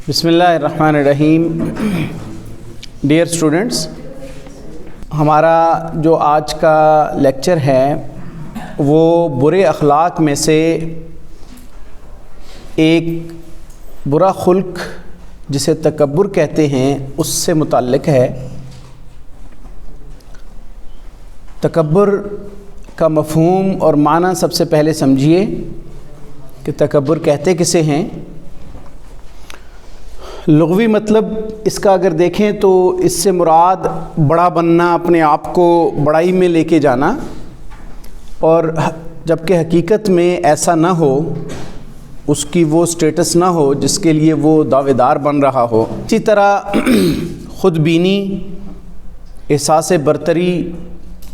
بسم اللہ الرحمن الرحیم۔ ڈیئر اسٹوڈنٹس، ہمارا جو آج کا لیکچر ہے وہ برے اخلاق میں سے ایک برا خلق جسے تکبر کہتے ہیں اس سے متعلق ہے۔ تکبر کا مفہوم اور معنی سب سے پہلے سمجھیے کہ تکبر کہتے کسے ہیں۔ لغوی مطلب اس کا اگر دیکھیں تو اس سے مراد بڑا بننا، اپنے آپ کو بڑائی میں لے کے جانا، اور جبکہ حقیقت میں ایسا نہ ہو، اس کی وہ سٹیٹس نہ ہو جس کے لیے وہ دعوے دار بن رہا ہو۔ اسی طرح خود بینی، احساس برتری،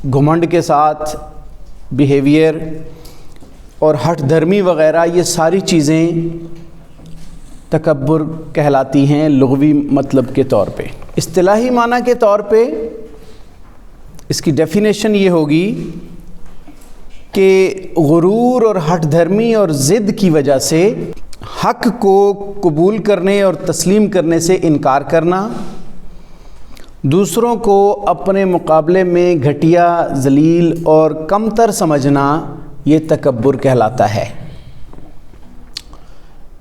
گھمنڈ کے ساتھ بیہیویئر اور ہٹ دھرمی وغیرہ، یہ ساری چیزیں تکبر کہلاتی ہیں لغوی مطلب کے طور پہ۔ اصطلاحی معنی کے طور پہ اس کی ڈیفینیشن یہ ہوگی کہ غرور اور ہٹ دھرمی اور ضد کی وجہ سے حق کو قبول کرنے اور تسلیم کرنے سے انکار کرنا، دوسروں کو اپنے مقابلے میں گھٹیا، ذلیل اور کمتر سمجھنا، یہ تکبر کہلاتا ہے۔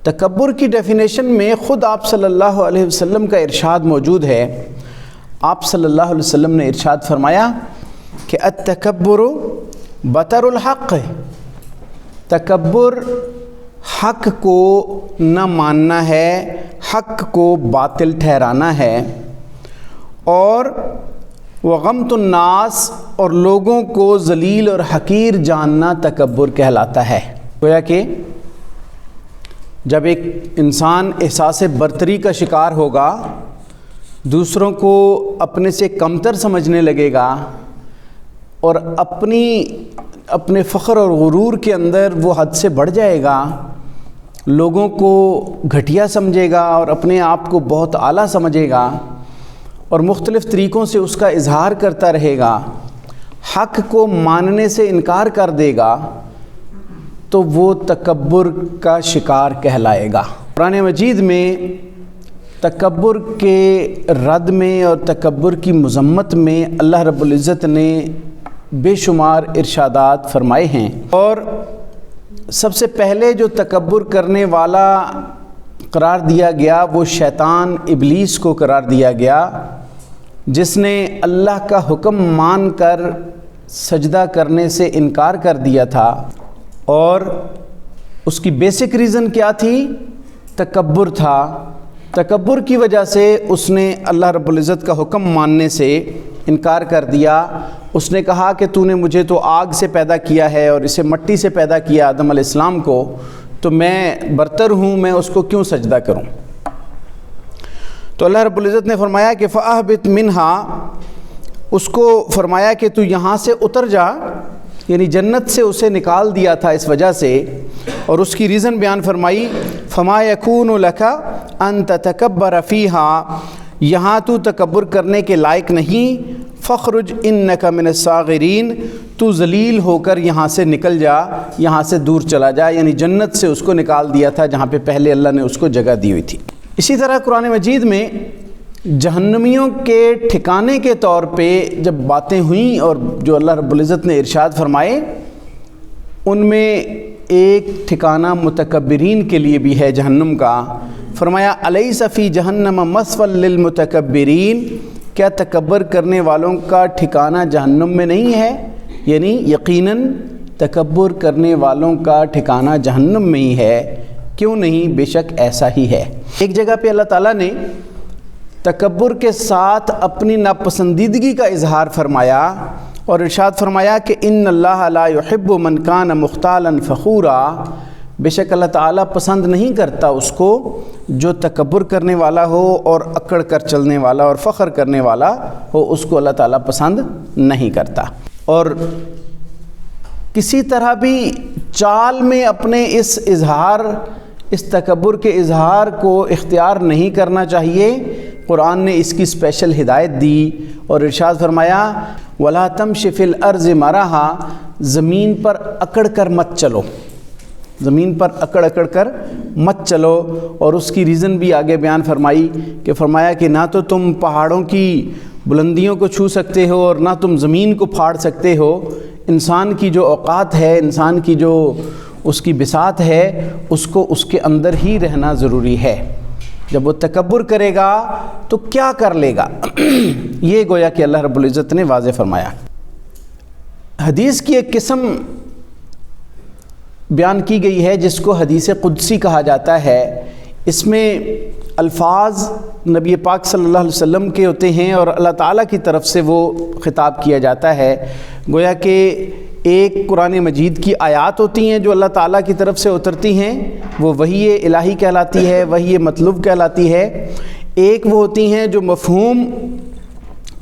تکبر کی ڈیفینیشن میں خود آپ صلی اللہ علیہ وسلم کا ارشاد موجود ہے۔ آپ صلی اللہ علیہ وسلم نے ارشاد فرمایا کہ التکبر بطر الحق، تکبر حق کو نہ ماننا ہے، حق کو باطل ٹھہرانا ہے، اور وغمط الناس، اور لوگوں کو ذلیل اور حقیر جاننا تکبر کہلاتا ہے۔ گویا کہ جب ایک انسان احساس برتری کا شکار ہوگا، دوسروں کو اپنے سے کمتر سمجھنے لگے گا، اور اپنے فخر اور غرور کے اندر وہ حد سے بڑھ جائے گا، لوگوں کو گھٹیا سمجھے گا اور اپنے آپ کو بہت اعلیٰ سمجھے گا، اور مختلف طریقوں سے اس کا اظہار کرتا رہے گا، حق کو ماننے سے انکار کر دے گا، تو وہ تکبر کا شکار کہلائے گا۔ قرآن مجید میں تکبر کے رد میں اور تکبر کی مذمت میں اللہ رب العزت نے بے شمار ارشادات فرمائے ہیں، اور سب سے پہلے جو تکبر کرنے والا قرار دیا گیا وہ شیطان ابلیس کو قرار دیا گیا، جس نے اللہ کا حکم مان کر سجدہ کرنے سے انکار کر دیا تھا، اور اس کی بیسک ریزن کیا تھی؟ تکبر تھا۔ تکبر کی وجہ سے اس نے اللہ رب العزت کا حکم ماننے سے انکار کر دیا۔ اس نے کہا کہ تو نے مجھے تو آگ سے پیدا کیا ہے اور اسے مٹی سے پیدا کیا آدم علیہ السلام کو، تو میں برتر ہوں، میں اس کو کیوں سجدہ کروں؟ تو اللہ رب العزت نے فرمایا کہ فَأَهْبِطْ مِنْهَا، اس کو فرمایا کہ تو یہاں سے اتر جا، یعنی جنت سے اسے نکال دیا تھا اس وجہ سے، اور اس کی ریزن بیان فرمائی فَمَا يَكُونُ لَكَ أَن تَتَكَبَّرَ فِيهَا، یہاں تو تکبر کرنے کے لائق نہیں، فَخْرُجْ إِنَّكَ مِنَ الصَّاغِرِينَ، تو ذلیل ہو کر یہاں سے نکل جا، یہاں سے دور چلا جا، یعنی جنت سے اس کو نکال دیا تھا جہاں پہ پہلے اللہ نے اس کو جگہ دی ہوئی تھی۔ اسی طرح قرآن مجید میں جہنمیوں کے ٹھکانے کے طور پہ جب باتیں ہوئیں اور جو اللہ رب العزت نے ارشاد فرمائے، ان میں ایک ٹھکانہ متکبرین کے لیے بھی ہے جہنم کا۔ فرمایا الیس فی جہنم مثوی للمتکبرین، کیا تکبر کرنے والوں کا ٹھکانہ جہنم میں نہیں ہے؟ یعنی یقیناً تکبر کرنے والوں کا ٹھکانہ جہنم میں ہی ہے۔ کیوں نہیں؟ بے شک ایسا ہی ہے۔ ایک جگہ پہ اللہ تعالیٰ نے تکبر کے ساتھ اپنی ناپسندیدگی کا اظہار فرمایا اور ارشاد فرمایا کہ ان اللہ لا يحب من کان مختالا فخورا، بے شک اللہ تعالیٰ پسند نہیں کرتا اس کو جو تکبر کرنے والا ہو اور اکڑ کر چلنے والا اور فخر کرنے والا ہو، اس کو اللہ تعالیٰ پسند نہیں کرتا۔ اور کسی طرح بھی چال میں اپنے اس تکبر کے اظہار کو اختیار نہیں کرنا چاہیے۔ قرآن نے اس کی اسپیشل ہدایت دی اور ارشاد فرمایا وَلَا تَمْشِ فِي الْأَرْضِ مَرَحًا، زمین پر اکڑ کر مت چلو، زمین پر اکڑ اکڑ کر مت چلو. اور اس کی ریزن بھی آگے بیان فرمائی کہ فرمایا کہ نہ تو تم پہاڑوں کی بلندیوں کو چھو سکتے ہو اور نہ تم زمین کو پھاڑ سکتے ہو. انسان کی جو اوقات ہے، انسان کی جو اس کی بساط ہے، اس کو اس کے اندر ہی رہنا ضروری ہے. جب وہ تکبر کرے گا تو کیا کر لے گا؟ یہ گویا کہ اللہ رب العزت نے واضح فرمایا. حدیث کی ایک قسم بیان کی گئی ہے جس کو حدیث قدسی کہا جاتا ہے. اس میں الفاظ نبی پاک صلی اللہ علیہ وسلم کے ہوتے ہیں اور اللہ تعالیٰ کی طرف سے وہ خطاب کیا جاتا ہے. گویا کہ ایک قرآن مجید کی آیات ہوتی ہیں جو اللہ تعالیٰ کی طرف سے اترتی ہیں، وہ وحی الہی کہلاتی ہے، وحی مطلوب کہلاتی ہے. ایک وہ ہوتی ہیں جو مفہوم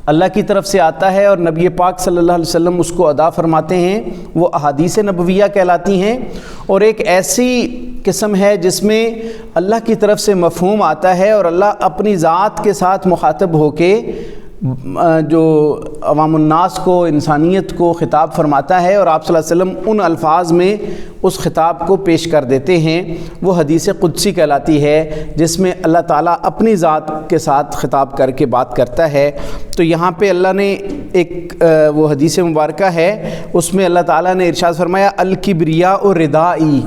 اللہ کی طرف سے آتا ہے اور نبی پاک صلی اللہ علیہ وسلم اس کو ادا فرماتے ہیں، وہ احادیث نبویہ کہلاتی ہیں. اور ایک ایسی قسم ہے جس میں اللہ کی طرف سے مفہوم آتا ہے اور اللہ اپنی ذات کے ساتھ مخاطب ہو کے جو عوام الناس کو، انسانیت کو خطاب فرماتا ہے اور آپ صلی اللہ علیہ وسلم ان الفاظ میں اس خطاب کو پیش کر دیتے ہیں. وہ حدیث قدسی کہلاتی ہے جس میں اللہ تعالیٰ اپنی ذات کے ساتھ خطاب کر کے بات کرتا ہے. تو یہاں پہ اللہ نے ایک وہ حدیث مبارکہ ہے، اس میں اللہ تعالیٰ نے ارشاد فرمایا الکبریاء ردائی،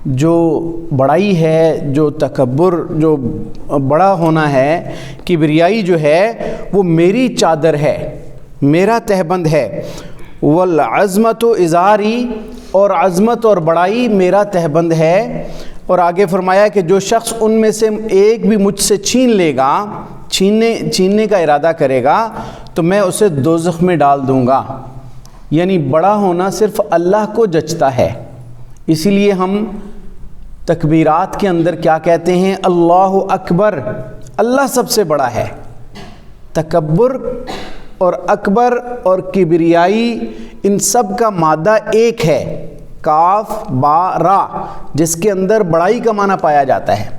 جو بڑائی ہے، جو تکبر، جو بڑا ہونا ہے، کبریائی جو ہے وہ میری چادر ہے، میرا تہبند ہے. والعظمت ازاری، اور عظمت اور بڑائی میرا تہبند ہے. اور آگے فرمایا کہ جو شخص ان میں سے ایک بھی مجھ سے چھین لے گا، چھیننے کا ارادہ کرے گا تو میں اسے دوزخ میں ڈال دوں گا. یعنی بڑا ہونا صرف اللہ کو جچتا ہے. اسی لیے ہم تکبیرات کے اندر کیا کہتے ہیں؟ اللہ اکبر، اللہ سب سے بڑا ہے. تکبر اور اکبر اور کبریائی ان سب کا مادہ ایک ہے، کاف با را، جس کے اندر بڑائی کا معنی پایا جاتا ہے.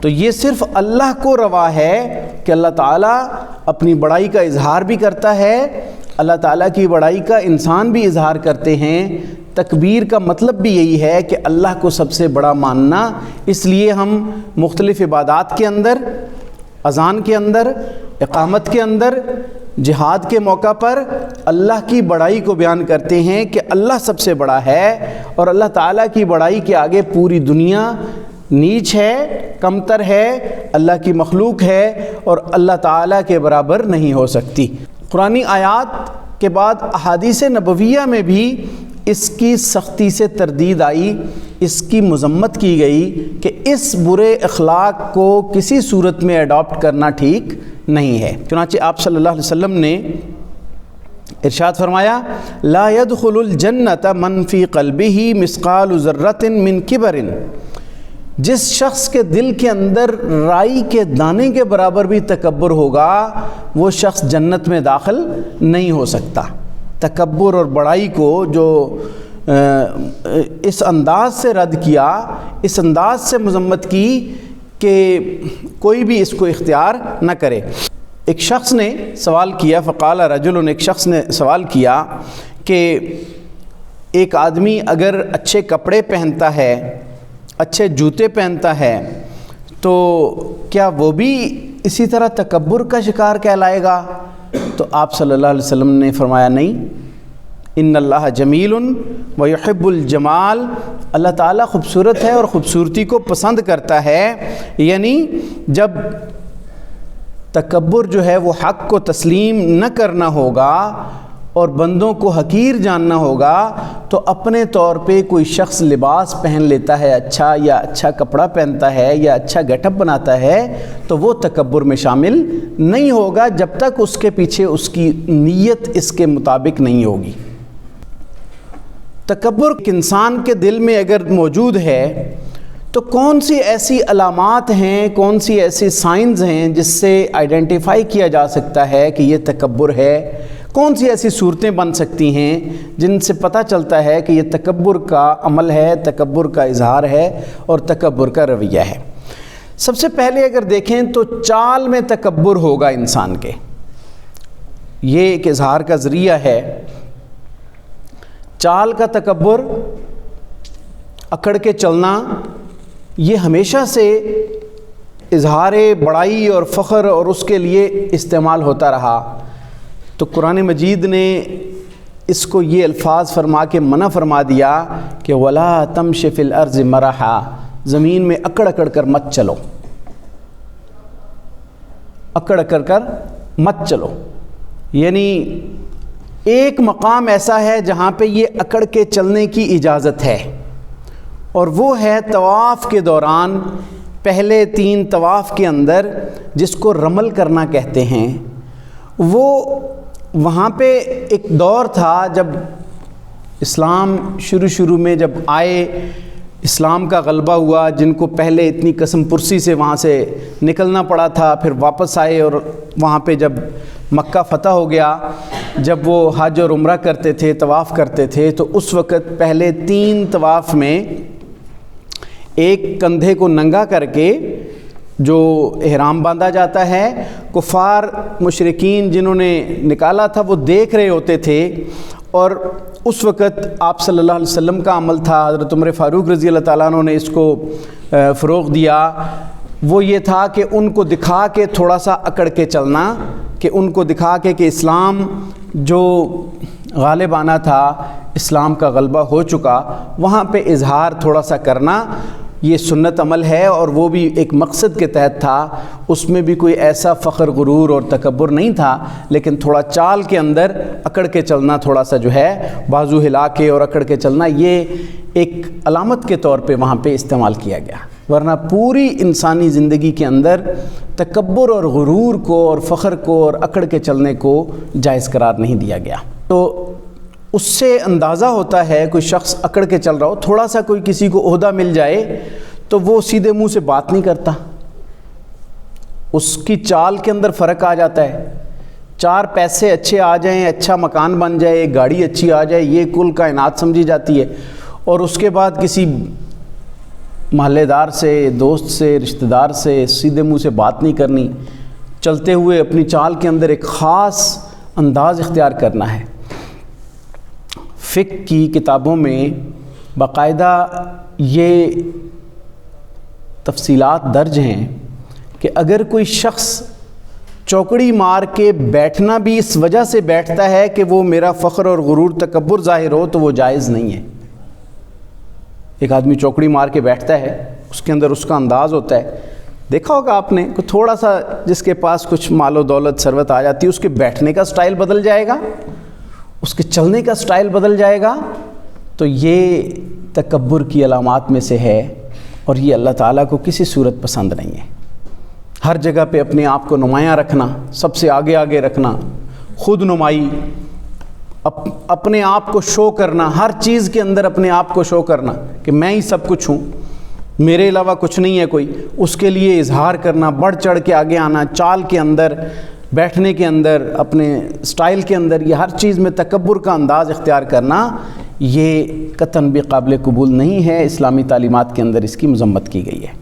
تو یہ صرف اللہ کو روا ہے کہ اللہ تعالیٰ اپنی بڑائی کا اظہار بھی کرتا ہے، اللہ تعالیٰ کی بڑائی کا انسان بھی اظہار کرتے ہیں. تکبیر کا مطلب بھی یہی ہے کہ اللہ کو سب سے بڑا ماننا. اس لیے ہم مختلف عبادات کے اندر، اذان کے اندر، اقامت کے اندر، جہاد کے موقع پر اللہ کی بڑائی کو بیان کرتے ہیں کہ اللہ سب سے بڑا ہے اور اللہ تعالیٰ کی بڑائی کے آگے پوری دنیا نیچ ہے، کمتر ہے، اللہ کی مخلوق ہے اور اللہ تعالیٰ کے برابر نہیں ہو سکتی. قرآنی آیات کے بعد احادیث نبویہ میں بھی اس کی سختی سے تردید آئی، اس کی مذمت کی گئی کہ اس برے اخلاق کو کسی صورت میں اڈاپٹ کرنا ٹھیک نہیں ہے. چنانچہ آپ صلی اللہ علیہ وسلم نے ارشاد فرمایا لا يدخل الجنت من فی قلبہ مثقال ذرۃ من کبر، جس شخص کے دل کے اندر رائی کے دانے کے برابر بھی تکبر ہوگا وہ شخص جنت میں داخل نہیں ہو سکتا. تکبر اور بڑائی کو جو اس انداز سے رد کیا، اس انداز سے مذمت کی کہ کوئی بھی اس کو اختیار نہ کرے. ایک شخص نے سوال کیا، فقال رجل، ایک شخص نے سوال کیا کہ ایک آدمی اگر اچھے کپڑے پہنتا ہے، اچھے جوتے پہنتا ہے، تو کیا وہ بھی اسی طرح تکبر کا شکار کہلائے گا؟ تو آپ صلی اللہ علیہ وسلم نے فرمایا نہیں، ان اللہ جمیل ویحب الجمال، اللہ تعالیٰ خوبصورت ہے اور خوبصورتی کو پسند کرتا ہے. یعنی جب تکبر جو ہے وہ حق کو تسلیم نہ کرنا ہوگا اور بندوں کو حقیر جاننا ہوگا تو اپنے طور پہ کوئی شخص لباس پہن لیتا ہے اچھا، یا اچھا کپڑا پہنتا ہے یا اچھا گیٹ اپ بناتا ہے، تو وہ تکبر میں شامل نہیں ہوگا جب تک اس کے پیچھے اس کی نیت اس کے مطابق نہیں ہوگی. تکبر انسان کے دل میں اگر موجود ہے تو کون سی ایسی علامات ہیں، کون سی ایسی سائنز ہیں جس سے آئیڈینٹیفائی کیا جا سکتا ہے کہ یہ تکبر ہے؟ کون سی ایسی صورتیں بن سکتی ہیں جن سے پتہ چلتا ہے کہ یہ تکبر کا عمل ہے، تکبر کا اظہار ہے اور تکبر کا رویہ ہے؟ سب سے پہلے اگر دیکھیں تو چال میں تکبر ہوگا انسان کے، یہ ایک اظہار کا ذریعہ ہے. چال کا تکبر اکڑ کے چلنا یہ ہمیشہ سے اظہار بڑائی اور فخر اور اس کے لیے استعمال ہوتا رہا، تو قرآن مجید نے اس کو یہ الفاظ فرما کے منع فرما دیا کہ وَلَا تَمْشِ فِي الْأَرْضِ مَرَحًا، زمین میں اکڑ اکڑ کر مت چلو، اکڑ اکڑ کر مت چلو۔ یعنی ایک مقام ایسا ہے جہاں پہ یہ اکڑ کے چلنے کی اجازت ہے، اور وہ ہے طواف کے دوران پہلے 3 طواف کے اندر، جس کو رمل کرنا کہتے ہیں۔ وہ وہاں پہ ایک دور تھا جب اسلام شروع میں جب آئے، اسلام کا غلبہ ہوا، جن کو پہلے اتنی قسم پرسی سے وہاں سے نکلنا پڑا تھا، پھر واپس آئے، اور وہاں پہ جب مکہ فتح ہو گیا، جب وہ حج اور عمرہ کرتے تھے، طواف کرتے تھے، تو اس وقت پہلے 3 طواف میں ایک کندھے کو ننگا کر کے جو احرام باندھا جاتا ہے، کفار مشرکین جنہوں نے نکالا تھا وہ دیکھ رہے ہوتے تھے، اور اس وقت آپ صلی اللہ علیہ وسلم کا عمل تھا، حضرت عمر فاروق رضی اللہ تعالیٰ عنہ نے اس کو فروغ دیا، وہ یہ تھا کہ ان کو دکھا کے تھوڑا سا اکڑ کے چلنا، کہ ان کو دکھا کے کہ اسلام جو غالب آنا تھا، اسلام کا غلبہ ہو چکا، وہاں پہ اظہار تھوڑا سا کرنا یہ سنت عمل ہے، اور وہ بھی ایک مقصد کے تحت تھا، اس میں بھی کوئی ایسا فخر غرور اور تکبر نہیں تھا، لیکن تھوڑا چال کے اندر اکڑ کے چلنا، تھوڑا سا جو ہے بازو ہلا کے اور اکڑ کے چلنا، یہ ایک علامت کے طور پہ وہاں پہ استعمال کیا گیا، ورنہ پوری انسانی زندگی کے اندر تکبر اور غرور کو اور فخر کو اور اکڑ کے چلنے کو جائز قرار نہیں دیا گیا۔ تو اس سے اندازہ ہوتا ہے کوئی شخص اکڑ کے چل رہا ہو، تھوڑا سا کوئی کسی کو عہدہ مل جائے تو وہ سیدھے منہ سے بات نہیں کرتا، اس کی چال کے اندر فرق آ جاتا ہے۔ 4 پیسے اچھے آ جائیں، اچھا مکان بن جائے، ایک گاڑی اچھی آ جائے، یہ کل کائنات سمجھی جاتی ہے، اور اس کے بعد کسی محلے دار سے، دوست سے، رشتہ دار سے سیدھے منہ سے بات نہیں کرنی، چلتے ہوئے اپنی چال کے اندر ایک خاص انداز اختیار کرنا ہے۔ فقہ کی کتابوں میں باقاعدہ یہ تفصیلات درج ہیں کہ اگر کوئی شخص چوکڑی مار کے بیٹھنا بھی اس وجہ سے بیٹھتا ہے کہ وہ میرا فخر اور غرور تکبر ظاہر ہو، تو وہ جائز نہیں ہے۔ ایک آدمی چوکڑی مار کے بیٹھتا ہے، اس کے اندر اس کا انداز ہوتا ہے، دیکھا ہوگا آپ نے، تھوڑا سا جس کے پاس کچھ مال و دولت ثروت آ جاتی ہے، اس کے بیٹھنے کا سٹائل بدل جائے گا، اس کے چلنے کا سٹائل بدل جائے گا، تو یہ تکبر کی علامات میں سے ہے، اور یہ اللہ تعالیٰ کو کسی صورت پسند نہیں ہے۔ ہر جگہ پہ اپنے آپ کو نمایاں رکھنا، سب سے آگے آگے رکھنا، خود نمائی، اپنے آپ کو شو کرنا، ہر چیز کے اندر اپنے آپ کو شو کرنا کہ میں ہی سب کچھ ہوں، میرے علاوہ کچھ نہیں ہے کوئی، اس کے لیے اظہار کرنا، بڑھ چڑھ کے آگے آنا، چال کے اندر، بیٹھنے کے اندر، اپنے سٹائل کے اندر، یہ ہر چیز میں تکبر کا انداز اختیار کرنا، یہ قطعاً بھی قابل قبول نہیں ہے، اسلامی تعلیمات کے اندر اس کی مذمت کی گئی ہے۔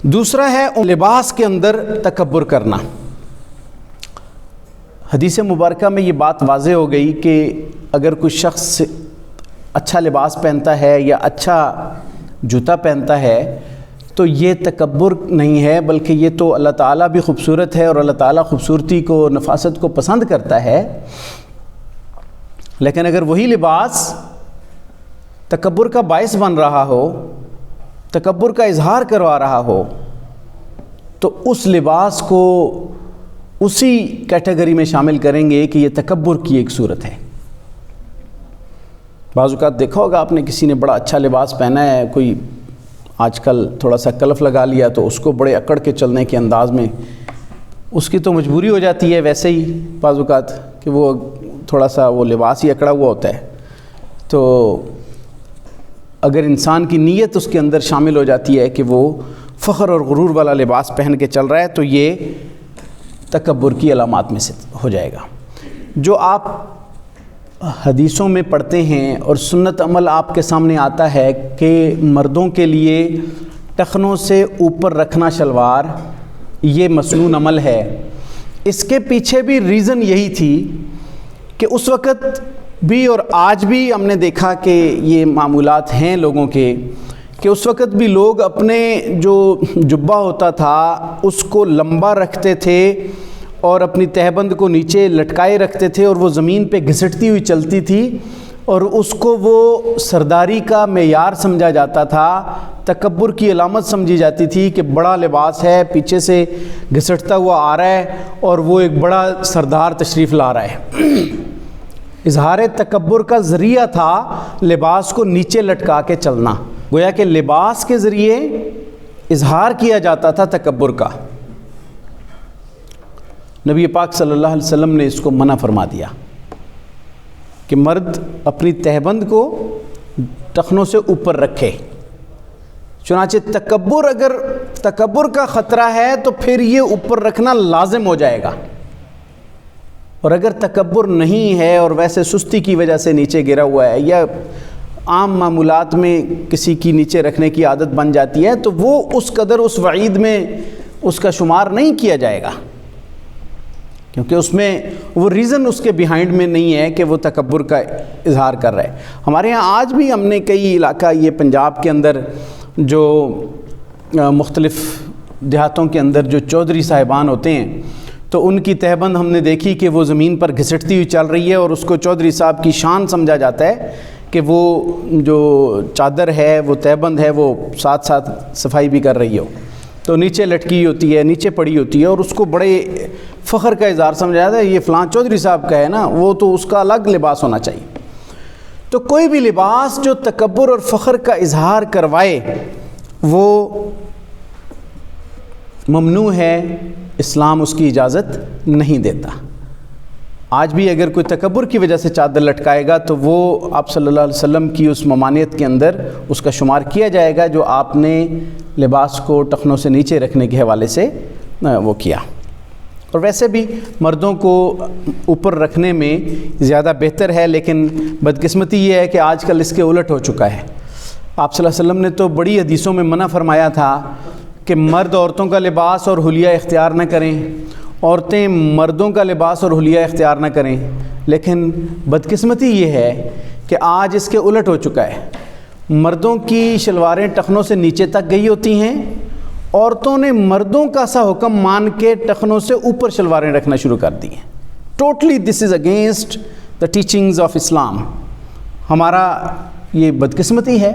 دوسرا ہے لباس کے اندر تکبر کرنا۔ حدیث مبارکہ میں یہ بات واضح ہو گئی کہ اگر کوئی شخص اچھا لباس پہنتا ہے یا اچھا جوتا پہنتا ہے تو یہ تکبر نہیں ہے، بلکہ یہ تو اللہ تعالیٰ بھی خوبصورت ہے، اور اللہ تعالیٰ خوبصورتی کو، نفاست کو پسند کرتا ہے۔ لیکن اگر وہی لباس تکبر کا باعث بن رہا ہو، تکبر کا اظہار کروا رہا ہو، تو اس لباس کو اسی کیٹیگری میں شامل کریں گے کہ یہ تکبر کی ایک صورت ہے۔ بعض اوقات دیکھا ہوگا آپ نے، کسی نے بڑا اچھا لباس پہنا ہے، کوئی آج کل تھوڑا سا کلف لگا لیا تو اس کو بڑے اکڑ کے چلنے کے انداز میں، اس کی تو مجبوری ہو جاتی ہے ویسے ہی بعض اوقات کہ وہ تھوڑا سا وہ لباس ہی اکڑا ہوا ہوتا ہے۔ تو اگر انسان کی نیت اس کے اندر شامل ہو جاتی ہے کہ وہ فخر اور غرور والا لباس پہن کے چل رہا ہے، تو یہ تکبر کی علامات میں سے ہو جائے گا۔ جو آپ حدیثوں میں پڑھتے ہیں اور سنت عمل آپ کے سامنے آتا ہے کہ مردوں کے لیے ٹخنوں سے اوپر رکھنا شلوار یہ مسنون عمل ہے، اس کے پیچھے بھی ریزن یہی تھی کہ اس وقت بھی اور آج بھی ہم نے دیکھا کہ یہ معمولات ہیں لوگوں کے، کہ اس وقت بھی لوگ اپنے جو جبہ ہوتا تھا اس کو لمبا رکھتے تھے اور اپنی تہبند کو نیچے لٹکائے رکھتے تھے، اور وہ زمین پہ گھسٹتی ہوئی چلتی تھی، اور اس کو وہ سرداری کا معیار سمجھا جاتا تھا، تکبر کی علامت سمجھی جاتی تھی کہ بڑا لباس ہے، پیچھے سے گھسٹتا ہوا آ رہا ہے اور وہ ایک بڑا سردار تشریف لا رہا ہے۔ اظہار تکبر کا ذریعہ تھا لباس کو نیچے لٹکا کے چلنا، گویا کہ لباس کے ذریعے اظہار کیا جاتا تھا تکبر کا۔ نبی پاک صلی اللہ علیہ وسلم نے اس کو منع فرما دیا کہ مرد اپنی تہبند کو ٹخنوں سے اوپر رکھے۔ چنانچہ اگر تکبر کا خطرہ ہے تو پھر یہ اوپر رکھنا لازم ہو جائے گا، اور اگر تکبر نہیں ہے اور ویسے سستی کی وجہ سے نیچے گرا ہوا ہے یا عام معمولات میں کسی کی نیچے رکھنے کی عادت بن جاتی ہے تو وہ اس قدر اس وعید میں اس کا شمار نہیں کیا جائے گا، کیونکہ اس میں وہ ریزن اس کے بیہائنڈ میں نہیں ہے کہ وہ تکبر کا اظہار کر رہا ہے۔ ہمارے ہاں آج بھی ہم نے کئی علاقہ یہ پنجاب کے اندر جو مختلف دیہاتوں کے اندر جو چودھری صاحبان ہوتے ہیں تو ان کی تہبند ہم نے دیکھی کہ وہ زمین پر گھسٹتی ہوئی چل رہی ہے، اور اس کو چودھری صاحب کی شان سمجھا جاتا ہے کہ وہ جو چادر ہے وہ تہبند ہے وہ ساتھ ساتھ صفائی بھی کر رہی ہو، تو نیچے لٹکی ہوتی ہے، نیچے پڑی ہوتی ہے، اور اس کو بڑے فخر کا اظہار سمجھا جاتا ہے، یہ فلاں چودھری صاحب کا ہے نا، وہ تو اس کا الگ لباس ہونا چاہیے۔ تو کوئی بھی لباس جو تکبر اور فخر کا اظہار کروائے وہ ممنوع ہے، اسلام اس کی اجازت نہیں دیتا۔ آج بھی اگر کوئی تکبر کی وجہ سے چادر لٹکائے گا تو وہ آپ صلی اللہ علیہ وسلم کی اس ممانعت کے اندر اس کا شمار کیا جائے گا جو آپ نے لباس کو ٹخنوں سے نیچے رکھنے کے حوالے سے وہ کیا۔ اور ویسے بھی مردوں کو اوپر رکھنے میں زیادہ بہتر ہے، لیکن بدقسمتی یہ ہے کہ آج کل اس کے الٹ ہو چکا ہے۔ آپ صلی اللہ علیہ وسلم نے تو بڑی حدیثوں میں منع فرمایا تھا کہ مرد عورتوں کا لباس اور حلیہ اختیار نہ کریں، عورتیں مردوں کا لباس اور حلیہ اختیار نہ کریں، لیکن بدقسمتی یہ ہے کہ آج اس کے الٹ ہو چکا ہے۔ مردوں کی شلواریں ٹخنوں سے نیچے تک گئی ہوتی ہیں، عورتوں نے مردوں کا سا حکم مان کے ٹخنوں سے اوپر شلواریں رکھنا شروع کر دی ہیں۔ Totally this is against the teachings of Islam. ہمارا یہ بدقسمتی ہے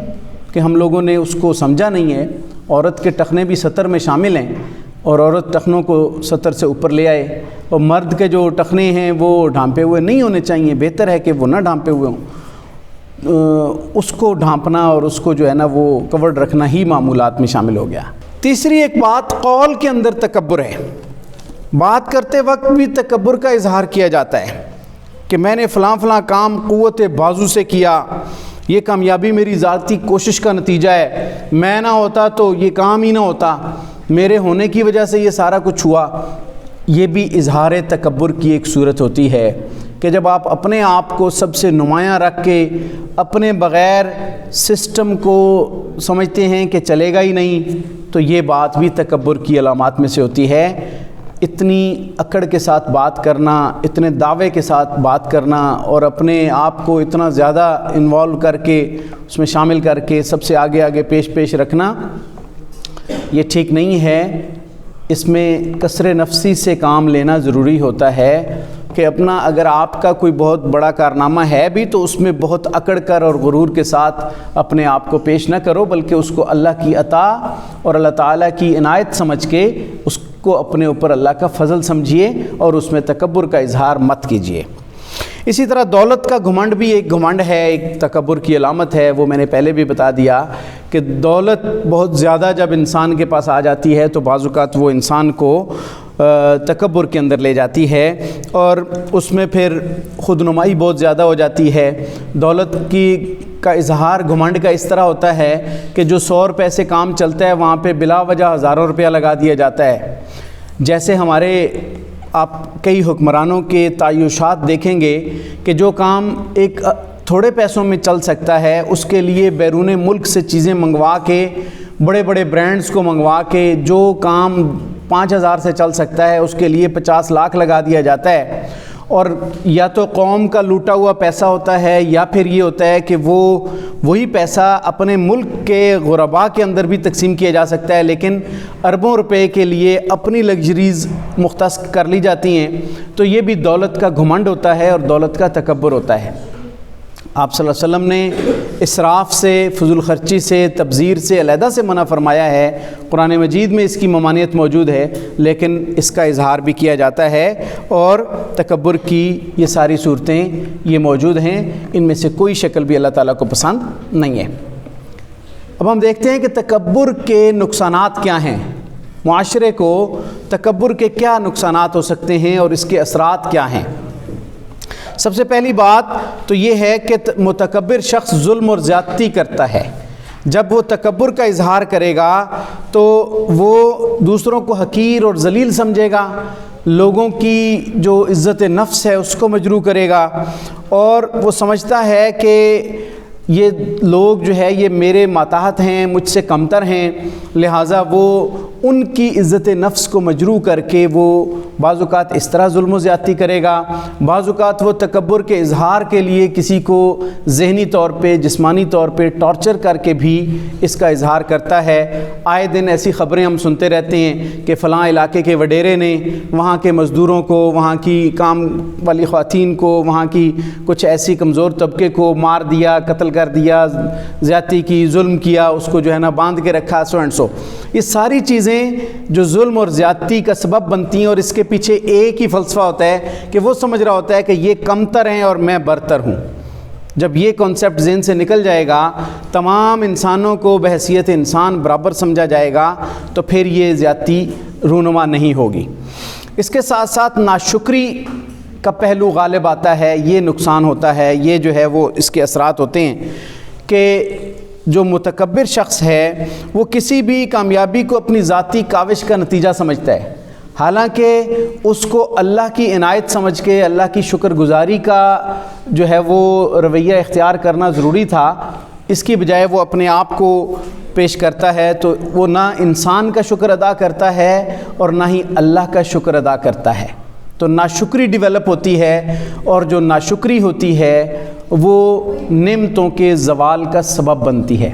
کہ ہم لوگوں نے اس کو سمجھا نہیں ہے۔ عورت کے ٹخنے بھی ستر میں شامل ہیں، اور عورت ٹخنوں کو ستر سے اوپر لے آئے، اور مرد کے جو ٹخنے ہیں وہ ڈھانپے ہوئے نہیں ہونے چاہیے، بہتر ہے کہ وہ نہ ڈھانپے ہوئے ہوں۔ اس کو ڈھانپنا اور اس کو جو ہے نا وہ کورڈ رکھنا ہی معمولات میں شامل ہو گیا۔ تیسری ایک بات، قول کے اندر تکبر ہے۔ بات کرتے وقت بھی تکبر کا اظہار کیا جاتا ہے کہ میں نے فلاں فلاں کام قوت بازو سے کیا، یہ کامیابی میری ذاتی کوشش کا نتیجہ ہے، میں نہ ہوتا تو یہ کام ہی نہ ہوتا، میرے ہونے کی وجہ سے یہ سارا کچھ ہوا۔ یہ بھی اظہار تکبر کی ایک صورت ہوتی ہے کہ جب آپ اپنے آپ کو سب سے نمایاں رکھ کے اپنے بغیر سسٹم کو سمجھتے ہیں کہ چلے گا ہی نہیں، تو یہ بات بھی تکبر کی علامات میں سے ہوتی ہے۔ اتنی اکڑ کے ساتھ بات کرنا، اتنے دعوے کے ساتھ بات کرنا، اور اپنے آپ کو اتنا زیادہ انوالو کر کے اس میں شامل کر کے سب سے آگے آگے پیش رکھنا، یہ ٹھیک نہیں ہے۔ اس میں کسر نفسی سے کام لینا ضروری ہوتا ہے کہ اپنا اگر آپ کا کوئی بہت بڑا کارنامہ ہے بھی تو اس میں بہت اکڑ کر اور غرور کے ساتھ اپنے آپ کو پیش نہ کرو، بلکہ اس کو اللہ کی عطا اور اللہ تعالیٰ کی عنایت سمجھ کے اس کو اپنے اوپر اللہ کا فضل سمجھیے اور اس میں تکبر کا اظہار مت کیجیے۔ اسی طرح دولت کا گھمنڈ بھی ایک گھمنڈ ہے، ایک تکبر کی علامت ہے۔ وہ میں نے پہلے بھی بتا دیا کہ دولت بہت زیادہ جب انسان کے پاس آ جاتی ہے تو بعض اوقات وہ انسان کو تکبر کے اندر لے جاتی ہے، اور اس میں پھر خود نمائی بہت زیادہ ہو جاتی ہے۔ دولت کا اظہار گھمنڈ کا اس طرح ہوتا ہے کہ جو 100 روپے سے کام چلتا ہے وہاں پہ بلا وجہ ہزاروں روپیہ لگا دیا جاتا ہے۔ جیسے ہمارے آپ کئی حکمرانوں کے تعیشات دیکھیں گے کہ جو کام ایک تھوڑے پیسوں میں چل سکتا ہے اس کے لیے بیرون ملک سے چیزیں منگوا کے، بڑے بڑے برانڈز کو منگوا کے، جو کام 5000 سے چل سکتا ہے اس کے لیے 50 لاکھ لگا دیا جاتا ہے، اور یا تو قوم کا لوٹا ہوا پیسہ ہوتا ہے یا پھر یہ ہوتا ہے کہ وہی پیسہ اپنے ملک کے غرباء کے اندر بھی تقسیم کیا جا سکتا ہے، لیکن اربوں روپے کے لیے اپنی لگژریز مختص کر لی جاتی ہیں، تو یہ بھی دولت کا گھمنڈ ہوتا ہے اور دولت کا تکبر ہوتا ہے۔ آپ صلی اللہ علیہ وسلم نے اسراف سے، فضول خرچی سے، تبذیر سے علیحدہ سے منع فرمایا ہے۔ قرآن مجید میں اس کی ممانعت موجود ہے، لیکن اس کا اظہار بھی کیا جاتا ہے، اور تکبر کی یہ ساری صورتیں یہ موجود ہیں، ان میں سے کوئی شکل بھی اللہ تعالیٰ کو پسند نہیں ہے۔ اب ہم دیکھتے ہیں کہ تکبر کے نقصانات کیا ہیں، معاشرے کو تکبر کے کیا نقصانات ہو سکتے ہیں اور اس کے اثرات کیا ہیں۔ سب سے پہلی بات تو یہ ہے کہ متکبر شخص ظلم اور زیادتی کرتا ہے۔ جب وہ تکبر کا اظہار کرے گا تو وہ دوسروں کو حقیر اور ذلیل سمجھے گا، لوگوں کی جو عزت نفس ہے اس کو مجروح کرے گا، اور وہ سمجھتا ہے کہ یہ لوگ جو ہے یہ میرے ماتحت ہیں، مجھ سے کمتر ہیں، لہٰذا وہ ان کی عزت نفس کو مجروح کر کے وہ بعض اوقات اس طرح ظلم و زیادتی کرے گا، بعض اوقات وہ تکبر کے اظہار کے لیے کسی کو ذہنی طور پہ، جسمانی طور پہ ٹارچر کر کے بھی اس کا اظہار کرتا ہے۔ آئے دن ایسی خبریں ہم سنتے رہتے ہیں کہ فلاں علاقے کے وڈیرے نے وہاں کے مزدوروں کو، وہاں کی کام والی خواتین کو، وہاں کی کچھ ایسی کمزور طبقے کو مار دیا، قتل کر دیا، زیادتی کی، ظلم کیا، اس کو جو ہے نا باندھ کے رکھا، سو اینڈ سو۔ یہ ساری چیزیں جو ظلم اور زیادتی کا سبب بنتی ہیں، اور اس کے پیچھے ایک ہی فلسفہ ہوتا ہے کہ وہ سمجھ رہا ہوتا ہے کہ یہ کمتر ہیں اور میں برتر ہوں۔ جب یہ کانسیپٹ ذہن سے نکل جائے گا، تمام انسانوں کو بحیثیت انسان برابر سمجھا جائے گا، تو پھر یہ زیادتی رونما نہیں ہوگی۔ اس کے ساتھ ساتھ ناشکری کا پہلو غالب آتا ہے، یہ نقصان ہوتا ہے، یہ جو ہے وہ اس کے اثرات ہوتے ہیں کہ جو متکبر شخص ہے وہ کسی بھی کامیابی کو اپنی ذاتی کاوش کا نتیجہ سمجھتا ہے، حالانکہ اس کو اللہ کی عنایت سمجھ کے اللہ کی شکر گزاری کا جو ہے وہ رویہ اختیار کرنا ضروری تھا۔ اس کی بجائے وہ اپنے آپ کو پیش کرتا ہے، تو وہ نہ انسان کا شکر ادا کرتا ہے اور نہ ہی اللہ کا شکر ادا کرتا ہے، تو ناشکری ڈیولپ ہوتی ہے، اور جو ناشکری ہوتی ہے وہ نعمتوں کے زوال کا سبب بنتی ہے۔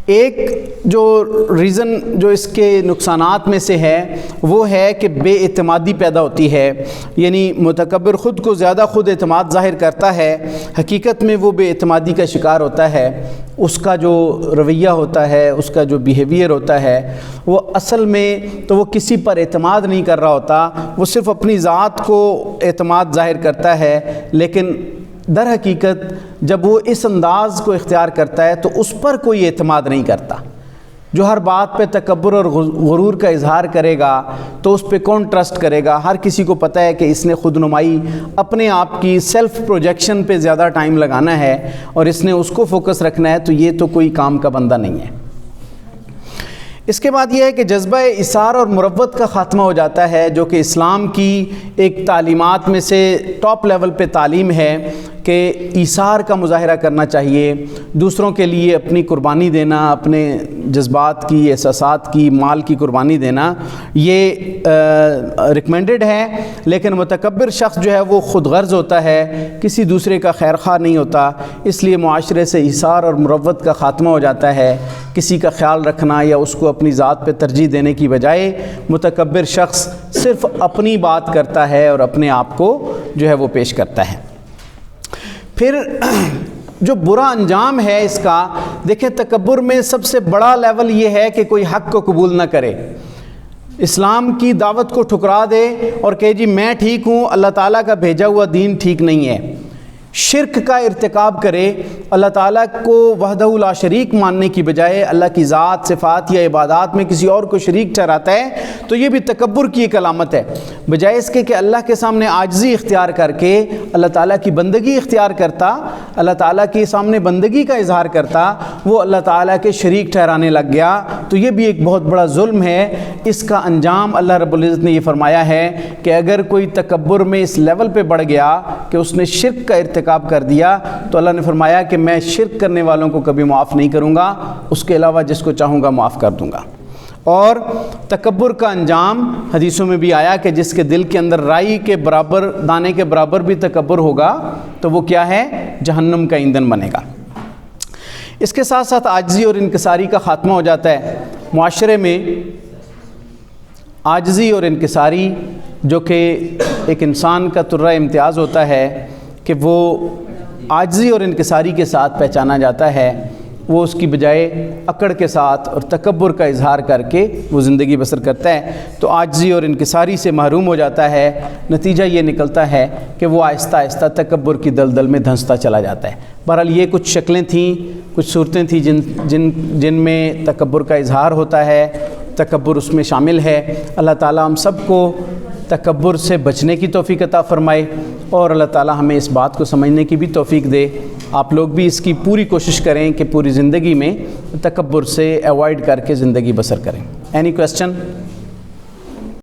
ایک جو ریزن جو اس کے نقصانات میں سے ہے وہ ہے کہ بے اعتمادی پیدا ہوتی ہے، یعنی متکبر خود کو زیادہ خود اعتماد ظاہر کرتا ہے، حقیقت میں وہ بے اعتمادی کا شکار ہوتا ہے۔ اس کا جو رویہ ہوتا ہے، اس کا جو بیہیویئر ہوتا ہے، وہ اصل میں تو وہ کسی پر اعتماد نہیں کر رہا ہوتا، وہ صرف اپنی ذات کو اعتماد ظاہر کرتا ہے، لیکن در حقیقت جب وہ اس انداز کو اختیار کرتا ہے تو اس پر کوئی اعتماد نہیں کرتا۔ جو ہر بات پہ تکبر اور غرور کا اظہار کرے گا تو اس پہ کون ٹرسٹ کرے گا؟ ہر کسی کو پتہ ہے کہ اس نے خود نمائی، اپنے آپ کی سیلف پروجیکشن پہ زیادہ ٹائم لگانا ہے اور اس نے اس کو فوکس رکھنا ہے، تو یہ تو کوئی کام کا بندہ نہیں ہے۔ اس کے بعد یہ ہے کہ جذبہ اثار اور مروت کا خاتمہ ہو جاتا ہے، جو کہ اسلام کی ایک تعلیمات میں سے ٹاپ لیول پہ تعلیم ہے کہ ایثار کا مظاہرہ کرنا چاہیے، دوسروں کے لیے اپنی قربانی دینا، اپنے جذبات کی، احساسات کی، مال کی قربانی دینا، یہ ریکمینڈڈ ہے۔ لیکن متکبر شخص جو ہے وہ خود غرض ہوتا ہے، کسی دوسرے کا خیر خواہ نہیں ہوتا، اس لیے معاشرے سے ایثار اور مروت کا خاتمہ ہو جاتا ہے۔ کسی کا خیال رکھنا یا اس کو اپنی ذات پہ ترجیح دینے کی بجائے متکبر شخص صرف اپنی بات کرتا ہے اور اپنے آپ کو جو ہے وہ پیش کرتا ہے۔ پھر جو برا انجام ہے اس کا، دیکھیں تکبر میں سب سے بڑا لیول یہ ہے کہ کوئی حق کو قبول نہ کرے، اسلام کی دعوت کو ٹھکرا دے اور کہے جی میں ٹھیک ہوں، اللہ تعالیٰ کا بھیجا ہوا دین ٹھیک نہیں ہے، شرک کا ارتکاب کرے، اللہ تعالیٰ کو وحدہ لا شریک ماننے کی بجائے اللہ کی ذات، صفات یا عبادات میں کسی اور کو شریک ٹھہراتا ہے، تو یہ بھی تکبر کی ایک علامت ہے۔ بجائے اس کے کہ اللہ کے سامنے عاجزی اختیار کر کے اللہ تعالیٰ کی بندگی اختیار کرتا، اللہ تعالیٰ کے سامنے بندگی کا اظہار کرتا، وہ اللہ تعالیٰ کے شریک ٹھہرانے لگ گیا، تو یہ بھی ایک بہت بڑا ظلم ہے۔ اس کا انجام اللہ رب العزت نے یہ فرمایا ہے کہ اگر کوئی تکبر میں اس لیول پہ بڑھ گیا کہ اس نے شرک کا ارتکاب کر دیا، تو اللہ نے فرمایا کہ میں شرک کرنے والوں کو کبھی معاف نہیں کروں گا، اس کے علاوہ جس کو چاہوں گا معاف کر دوں گا۔ اور تکبر کا انجام حدیثوں میں بھی آیا کہ جس کے دل کے اندر رائی کے برابر، دانے کے برابر بھی تکبر ہوگا تو وہ کیا ہے؟ جہنم کا ایندھن بنے گا۔ اس کے ساتھ ساتھ عاجزی اور انکساری کا خاتمہ ہو جاتا ہے۔ معاشرے میں عاجزی اور انکساری جو کہ ایک انسان کا طرہ امتیاز ہوتا ہے کہ وہ عاجزی اور انکساری کے ساتھ پہچانا جاتا ہے، وہ اس کی بجائے اکڑ کے ساتھ اور تکبر کا اظہار کر کے وہ زندگی بسر کرتا ہے، تو عاجزی اور انکساری سے محروم ہو جاتا ہے۔ نتیجہ یہ نکلتا ہے کہ وہ آہستہ آہستہ تکبر کی دلدل میں دھنستا چلا جاتا ہے۔ بہرحال یہ کچھ شکلیں تھیں، کچھ صورتیں تھیں جن میں تکبر کا اظہار ہوتا ہے، تکبر اس میں شامل ہے۔ اللہ تعالیٰ ہم سب کو تکبر سے بچنے کی توفیق عطا فرمائے، اور اللہ تعالیٰ ہمیں اس بات کو سمجھنے کی بھی توفیق دے۔ آپ لوگ بھی اس کی پوری کوشش کریں کہ پوری زندگی میں تکبر سے ایوائڈ کر کے زندگی بسر کریں۔ Any question?